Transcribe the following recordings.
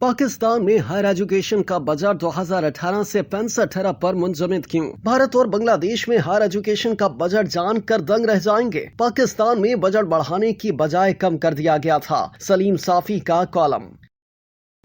पाकिस्तान में higher education का budget 2018 से 65 अरब पर मुंजमद क्यों? भारत और बांग्लादेश में हायर एजुकेशन का बजट जानकर दंग रह जाएंगे। पाकिस्तान में बजट बढ़ाने की बजाय कम कर दिया गया था। सलीम साफी का कॉलम।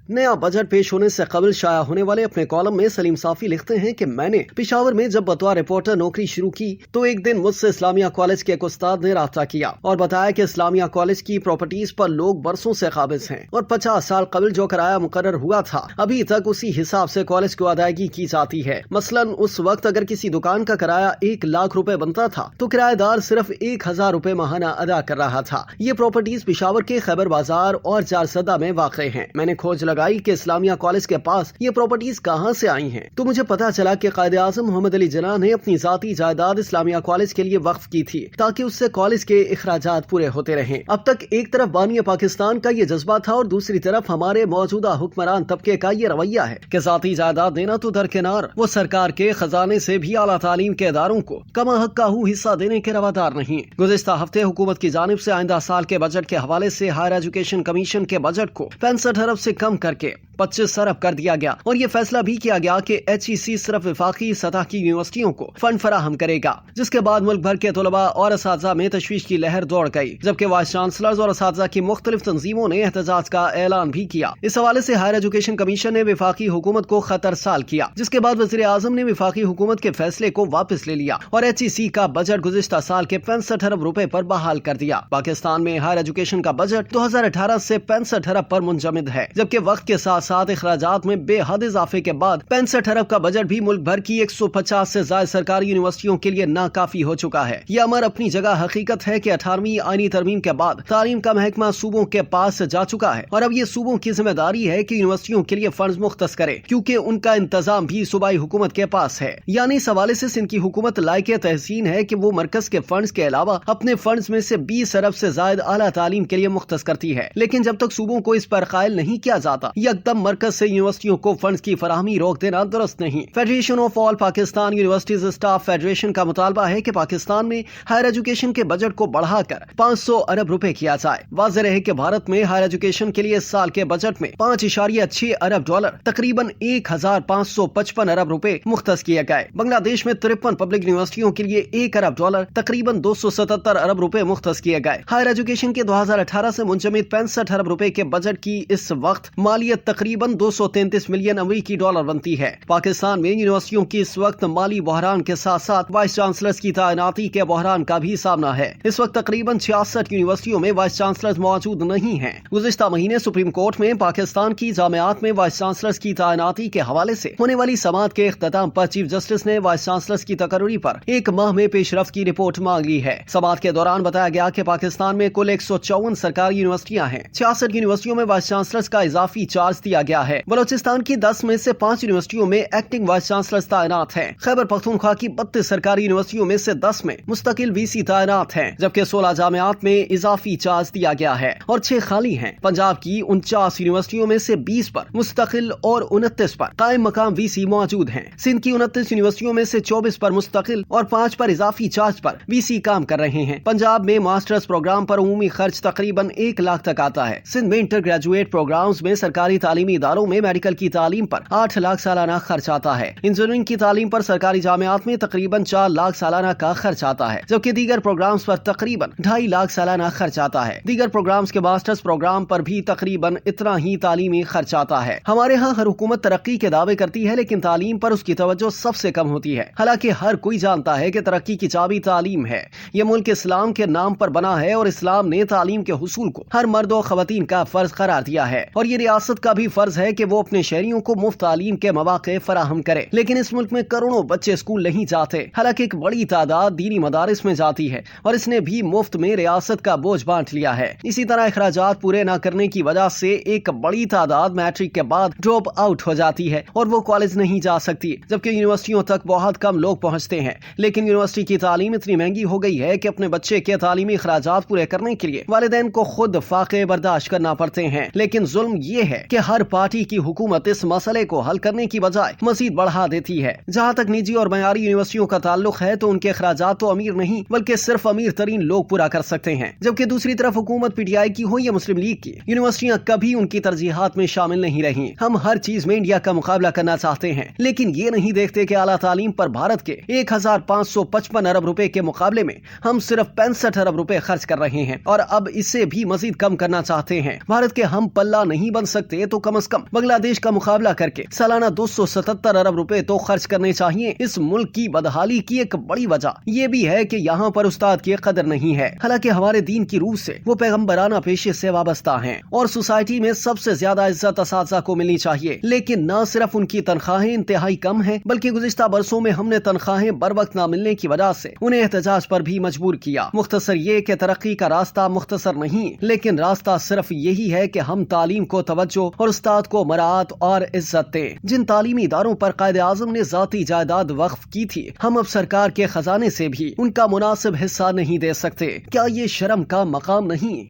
नया बजट पेश होने से कबल शाया होने वाले अपने कॉलम में सलीम साफी लिखते हैं कि मैंने पेशावर में जब बतौर रिपोर्टर नौकरी शुरू की तो एक दिन मुझसे इस्लामिया कॉलेज के एक उस्ताद ने राब्ता किया और बताया कि इस्लामिया कॉलेज की प्रॉपर्टीज पर लोग बरसों से काबिज हैं और 50 साल कबल जो किराया मुकर्रर हुआ था अभी तक उसी हिसाब से कॉलेज को अदायगी की जाती है। मसलन उस वक्त अगर किसी दुकान का किराया 1 लाख रुपए बनता था तो किराएदार सिर्फ 1000 रुपए माहाना अदा कर रहा था। ये प्रॉपर्टीज पेशावर के खैबर बाजार और चारसदा में वाक़ हैं। मैंने खोज कि इस्लामिया कॉलेज के पास ये प्रॉपर्टीज कहां से आई हैं, तो मुझे पता चला कि कायदे आज़म मोहम्मद अली जिन्नाह ने अपनी जाती जायदाद इस्लामिया कॉलेज के लिए वक्फ की थी ताकि उससे कॉलेज के इखराजात पूरे होते रहें। अब तक एक तरफ बानी पाकिस्तान का ये जज्बा था और दूसरी तरफ हमारे मौजूदा हुक्मरान तबके का ये रवैया है कि जाती जायदाद देना तो दरकिनार, वो सरकार के खजाने से भी आला तालीम के इदारों को कमा हक काहू हिस्सा देने के रवादार नहीं। गुज़िश्ता हफ्ते हुकूमत की जानिब से आइंदा साल के बजट के हवाले से हायर एजुकेशन कमीशन के बजट को 65 अरब से कम करके 25 अरब कर दिया गया और ये फैसला भी किया गया कि HEC सिर्फ वफाकी सतह की यूनिवर्सिटियों को फंड फराहम करेगा, जिसके बाद मुल्क भर के तलबा और असातिज़ा में तशवीश की लहर दौड़ गई, जबकि वाइस चांसलर्स और असातिज़ा की मुख्तलिफ तंजीमों ने एहतजाज का ऐलान भी किया। इस हवाले से हायर एजुकेशन कमीशन ने वफाकी हुकूमत को खतरसाल किया, जिसके बाद वज़ीर आज़म ने वफाकी हुकूमत के फैसले को वापस ले लिया और HEC का बजट गुज़िश्ता साल के 65 अरब रुपए पर बहाल कर दिया। पाकिस्तान में हायर एजुकेशन का बजट 2018 से 65 अरब पर मुंजमद है, जबकि वक्त के साथ साथ इखराजात में बेहद इजाफे के बाद 65 अरब का बजट भी मुल्क भर की 150 से ज्यादा सरकारी यूनिवर्सिटियों के लिए नाकाफी हो चुका है। यह अमर अपनी जगह हकीकत है कि 18वीं आईनी तरमीम के बाद तालीम का महकमा सूबों के पास जा चुका है और अब ये सूबों की जिम्मेदारी है कि यूनिवर्सिटियों के लिए फंड्स मुख्तस करे, क्योंकि उनका इंतजाम भी सूबाई हुकूमत के पास है। यानी इस हवाले से सिंध की हुकूमत लायक तहसीन है कि वो मरकज के फंड्स के अलावा अपने फंड्स में से 20 अरब से ज्यादा आला तालीम के लिए मुख्तस करती है, लेकिन जब तक सूबों को इस पर कायल नहीं किया जाता यकदम मरकज से यूनिवर्सिटियों को फंड्स की फराहमी रोक देना दुरुस्त नहीं। Federation of all Pakistan universities staff federation का मुतालबा है कि पाकिस्तान में हायर एजुकेशन के बजट को बढ़ाकर 500 अरब रुपए किया जाए। वाज़ेह है कि भारत में हायर एजुकेशन के लिए इस साल के बजट में 5.6 अरब डॉलर तकरीबन 1555 अरब रुपए मुख्तस किए गए। बांग्लादेश में 53 पब्लिक यूनिवर्सिटियों के लिए 1 अरब डॉलर तकरीबन 277 अरब रुपए मुख्तस किए गए। हायर एजुकेशन के 2018 से मुंजमद 65 अरब रुपए के बजट की इस वक्त मालियत तकरीबन 233 मिलियन अमरीकी डॉलर बनती है। पाकिस्तान में यूनिवर्सिटियों की इस वक्त माली बहरान के साथ साथ वाइस चांसलर्स की तैनाती के बहरान का भी सामना है। इस वक्त तकरीबन 66 यूनिवर्सिटियों में वाइस चांसलर्स मौजूद नहीं हैं। गुज़िश्ता महीने सुप्रीम कोर्ट में पाकिस्तान की जामियात में वाइस चांसलर्स की तैनाती के हवाले से होने वाली समाअत के इख्तिताम पर चीफ जस्टिस ने वाइस चांसलर्स की तकर्री पर 1 माह में पेशरफ्त की रिपोर्ट मांग ली है। समाअत के दौरान बताया गया कि पाकिस्तान में कुल 154 सरकारी यूनिवर्सिटियां हैं। 66 यूनिवर्सिटियों में वाइस चांसलर्स का इजाफी चार्ज दिया गया है। बलोचिस्तान की 10 में से 5 यूनिवर्सिटियों में एक्टिंग वाइस चांसलर तैनात हैं। खैबर पख्तूनख्वा की 32 सरकारी यूनिवर्सिटियों में से 10 में मुस्तकिल VC तैनात हैं, जबकि 16 जामियात में इजाफी चार्ज दिया गया है और 6 खाली हैं। पंजाब की 49 यूनिवर्सिटियों में से 20 पर मुस्तकिल और 29 पर कायम मकाम VC मौजूद हैं। सिंध की 29 यूनिवर्सिटियों में से 24 पर मुस्तकिल और 5 पर इजाफी चार्ज पर VC काम कर रहे हैं। पंजाब में मास्टर्स प्रोग्राम पर उमूमी खर्च तकरीबन 1 लाख तक आता है। सिंध में इंटर ग्रेजुएट प्रोग्राम्स में सरकारी तालीमी इदारों में मेडिकल की तालीम पर 8 लाख सालाना खर्च आता है। इंजीनियरिंग की तालीम पर सरकारी जामियात में तकरीबन 4 लाख सालाना का खर्च आता है, जबकि दीगर प्रोग्राम्स पर तकरीबन 2.5 लाख सालाना खर्च आता है। दीगर प्रोग्राम्स के मास्टर्स प्रोग्राम पर भी तकरीबन इतना ही तालीमी खर्च आता है। हमारे यहाँ हर हुकूमत तरक्की के दावे करती है, लेकिन तालीम पर उसकी तवज्जो सबसे कम होती है। हालांकि हर कोई जानता है कि तरक्की की चाबी तालीम है। ये मुल्क इस्लाम के नाम पर बना है और इस्लाम ने तालीम के हुसूल को हर मर्द और खवातीन का फर्ज करार दिया है और ये रियासत का भी फर्ज है कि वो अपने शहरियों को मुफ्त तालीम के मौके फराहम करे। लेकिन इस मुल्क में करोड़ों बच्चे स्कूल नहीं जाते, हालांकि एक बड़ी तादाद दीनी मदारिस में जाती है और इसने भी मुफ्त में रियासत का बोझ बांट लिया है। इसी तरह अखराजात पूरे न करने की वजह से एक बड़ी तादाद मैट्रिक के बाद ड्रॉप आउट हो जाती है और वो कॉलेज नहीं जा सकती, जबकि यूनिवर्सिटियों तक बहुत कम लोग पहुंचते हैं। लेकिन यूनिवर्सिटी की तालीम इतनी महंगी हो गई है कि अपने बच्चे के तालीमी अखराजात पूरे करने के लिए वालिदैन को खुद फाके बर्दाश्त करना पड़ते हैं। लेकिन जुल्म ये है कि हर हर पार्टी की हुकूमत इस मसले को हल करने की बजाय मजीद बढ़ा देती है। जहाँ तक निजी और मयारी यूनिवर्सिटियों का ताल्लुक है तो उनके अखराजात तो अमीर नहीं बल्कि सिर्फ अमीर तरीन लोग पूरा कर सकते हैं, जबकि दूसरी तरफ हुकूमत पीटीआई की हो या मुस्लिम लीग की, यूनिवर्सिटियाँ कभी उनकी तरजीहात में शामिल नहीं रही। हम हर चीज में इंडिया का मुकाबला करना चाहते हैं, लेकिन ये नहीं देखते कि आला तालीम पर भारत के 1555 अरब रुपए के मुकाबले में हम सिर्फ 65 अरब रुपए खर्च कर रहे हैं और अब इसे भी मजीद कम करना चाहते हैं। भारत के हम पल्ला नहीं बन सकते तो कम से कम बांग्लादेश का मुकाबला करके सालाना 277 अरब रुपए तो खर्च करने चाहिए। इस मुल्क की बदहाली की एक बड़ी वजह यह भी है कि यहाँ पर उस्ताद की कदर नहीं है। हालांकि हमारे दीन की रूह से वो पैगम्बराना पेशे से वाबस्ता हैं और सोसाइटी में सबसे ज्यादा इज्जत असातिज़ा को मिलनी चाहिए, लेकिन न सिर्फ उनकी तनख्वाहें इंतहाई कम है बल्कि गुज़िश्ता बरसों में हमने तनख्वाहें बर वक्त न मिलने की वजह से उन्हें एहतजाज पर भी मजबूर किया। मुख्तसर ये कि तरक्की का रास्ता मुख्तसर नहीं, लेकिन रास्ता सिर्फ यही है कि हम तालीम को तवज्जो और उस्ताद को मराअत और इज्जत दें। जिन तालीमी इदारों पर कायदे आज़म ने ज़ाती जायदाद वक्फ की थी, हम अब सरकार के खजाने से भी उनका मुनासिब हिस्सा नहीं दे सकते। क्या ये शर्म का मकाम नहीं?